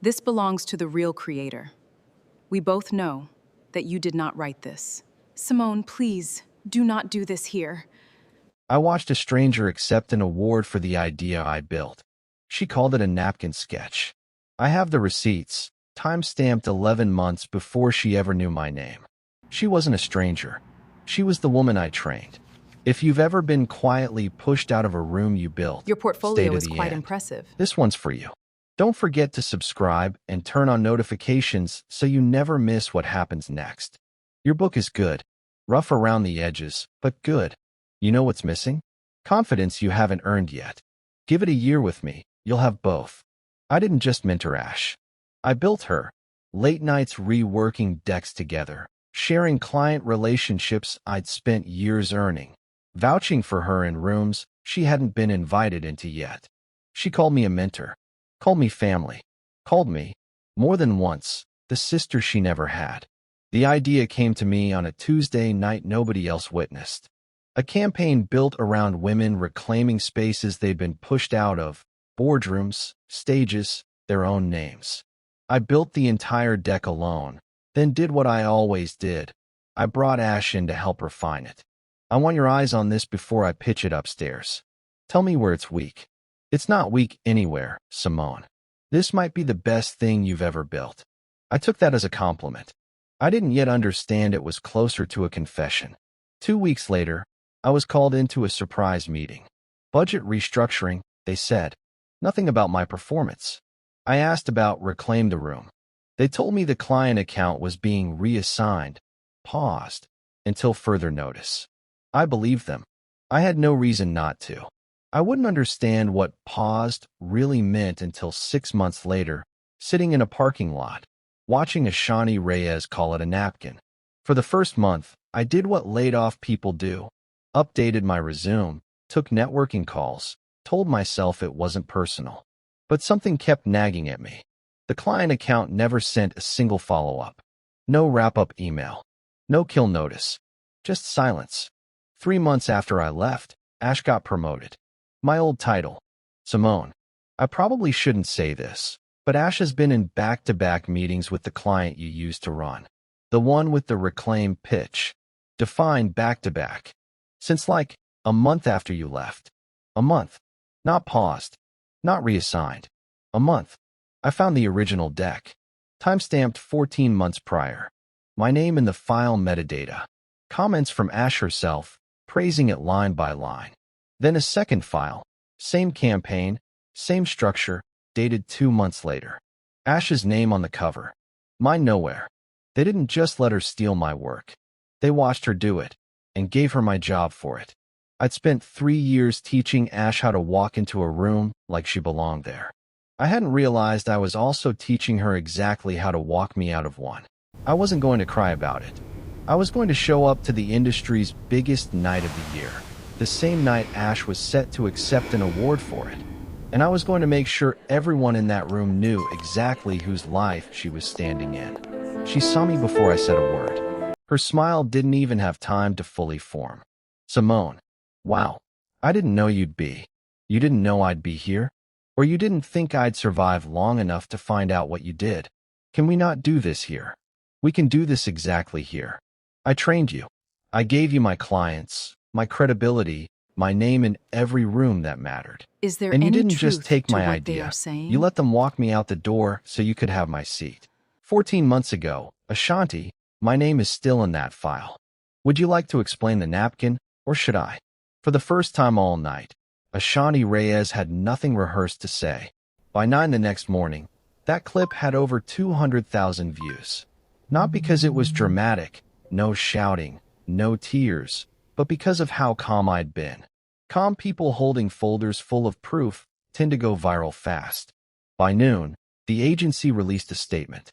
This belongs to the real creator. We both know that you did not write this. Simone, please, do not do this here. I watched a stranger accept an award for the idea I built. She called it a napkin sketch. I have the receipts, time-stamped 11 months before she ever knew my name. She wasn't a stranger. She was the woman I trained. If you've ever been quietly pushed out of a room you built, Your stay portfolio to is the quite end. impressive. This one's for you. Don't forget to subscribe and turn on notifications so you never miss what happens next. Your book is good. Rough around the edges, but good. You know what's missing? Confidence you haven't earned yet. Give it a year with me. You'll have both. I didn't just mentor Ash. I built her. Late nights reworking decks together, sharing client relationships I'd spent years earning, vouching for her in rooms she hadn't been invited into yet. She called me a mentor, called me family, called me, more than once, the sister she never had. The idea came to me on a Tuesday night nobody else witnessed. A campaign built around women reclaiming spaces they'd been pushed out of, boardrooms, stages, their own names. I built the entire deck alone, then did what I always did. I brought Ash in to help refine it. I want your eyes on this before I pitch it upstairs. Tell me where it's weak. It's not weak anywhere, Simone. This might be the best thing you've ever built. I took that as a compliment. I didn't yet understand it was closer to a confession. 2 weeks later, I was called into a surprise meeting. Budget restructuring, they said. Nothing about my performance. I asked about Reclaim the Room. They told me the client account was being reassigned, paused, until further notice. I believed them. I had no reason not to. I wouldn't understand what paused really meant until 6 months later, sitting in a parking lot, watching Ashanti Reyes call it a napkin. For the first month, I did what laid-off people do. Updated my resume, took networking calls, told myself it wasn't personal. But something kept nagging at me. The client account never sent a single follow-up. No wrap-up email. No kill notice. Just silence. 3 months after I left, Ash got promoted. My old title. Simone. I probably shouldn't say this, but Ash has been in back-to-back meetings with the client you used to run. The one with the reclaim pitch. Defined back-to-back. Since like a month after you left. A month. Not paused. Not reassigned. A month. I found the original deck. Timestamped 14 months prior. My name in the file metadata. Comments from Ash herself, praising it line by line. Then a second file. Same campaign, same structure, dated 2 months later. Ash's name on the cover. Mine nowhere. They didn't just let her steal my work. They watched her do it, and gave her my job for it. I'd spent 3 years teaching Ash how to walk into a room like she belonged there. I hadn't realized I was also teaching her exactly how to walk me out of one. I wasn't going to cry about it. I was going to show up to the industry's biggest night of the year, the same night Ash was set to accept an award for it. And I was going to make sure everyone in that room knew exactly whose life she was standing in. She saw me before I said a word. Her smile didn't even have time to fully form. Simone. Wow. I didn't know you'd be. You didn't know I'd be here? Or you didn't think I'd survive long enough to find out what you did? Can we not do this here? We can do this exactly here. I trained you. I gave you my clients, my credibility, my name in every room that mattered. Is there And you any didn't just truth take to my what they idea. are saying? You let them walk me out the door so you could have my seat. 14 months ago, Ashanti, my name is still in that file. Would you like to explain the napkin, or should I? For the first time all night, Ashanti Reyes had nothing rehearsed to say. By 9 the next morning, that clip had over 200,000 views. Not because it was dramatic, no shouting, no tears, but because of how calm I'd been. Calm people holding folders full of proof tend to go viral fast. By noon, the agency released a statement.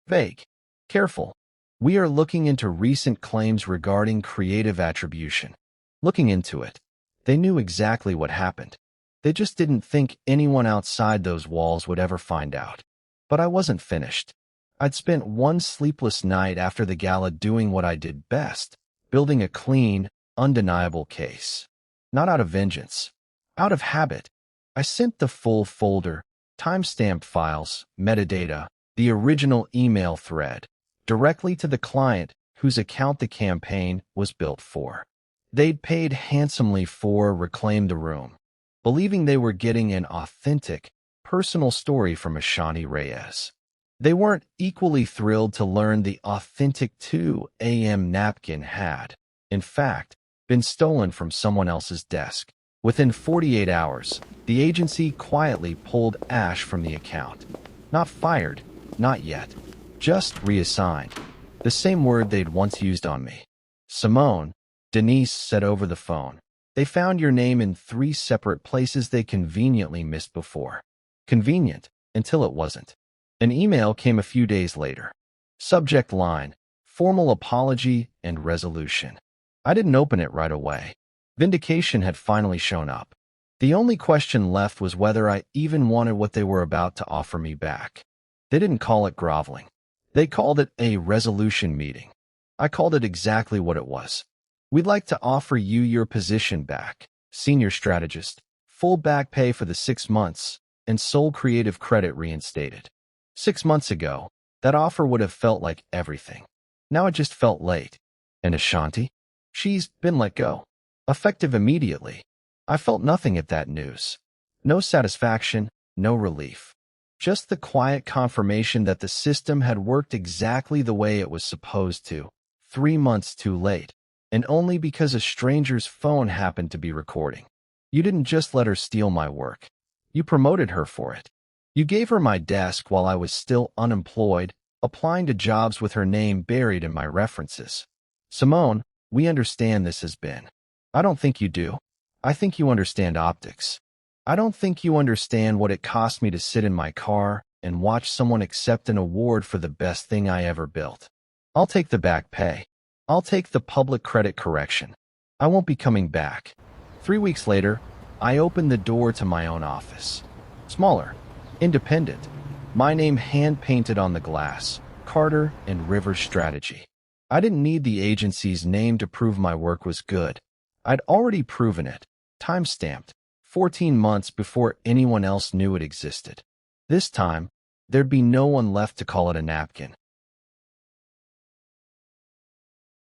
Vague. Careful. We are looking into recent claims regarding creative attribution. Looking into it. They knew exactly what happened. They just didn't think anyone outside those walls would ever find out. But I wasn't finished. I'd spent one sleepless night after the gala doing what I did best, building a clean, undeniable case. Not out of vengeance. Out of habit. I sent the full folder, timestamped files, metadata, the original email thread, directly to the client whose account the campaign was built for. They'd paid handsomely for Reclaim the Room, believing they were getting an authentic, personal story from Ashanti Reyes. They weren't equally thrilled to learn the authentic 2 a.m. napkin had, in fact, been stolen from someone else's desk. Within 48 hours, the agency quietly pulled Ash from the account. Not fired, not yet, just reassigned. The same word they'd once used on me. Simone, Denise said over the phone. They found your name in 3 separate places they conveniently missed before. Convenient, until it wasn't. An email came a few days later. Subject line, formal apology and resolution. I didn't open it right away. Vindication had finally shown up. The only question left was whether I even wanted what they were about to offer me back. They didn't call it groveling. They called it a resolution meeting. I called it exactly what it was. We'd like to offer you your position back, senior strategist, full back pay for the 6 months, and sole creative credit reinstated. 6 months ago, that offer would have felt like everything. Now it just felt late. And Ashanti? She's been let go. Effective immediately. I felt nothing at that news. No satisfaction, no relief. Just the quiet confirmation that the system had worked exactly the way it was supposed to, 3 months too late, and only because a stranger's phone happened to be recording. You didn't just let her steal my work. You promoted her for it. You gave her my desk while I was still unemployed, applying to jobs with her name buried in my references. Simone, we understand this has been. I don't think you do. I think you understand optics. I don't think you understand what it cost me to sit in my car and watch someone accept an award for the best thing I ever built. I'll take the back pay. I'll take the public credit correction. I won't be coming back. 3 weeks later, I opened the door to my own office. Smaller, independent. My name hand-painted on the glass, Carter and Rivers Strategy. I didn't need the agency's name to prove my work was good. I'd already proven it, time-stamped, 14 months before anyone else knew it existed. This time, there'd be no one left to call it a napkin.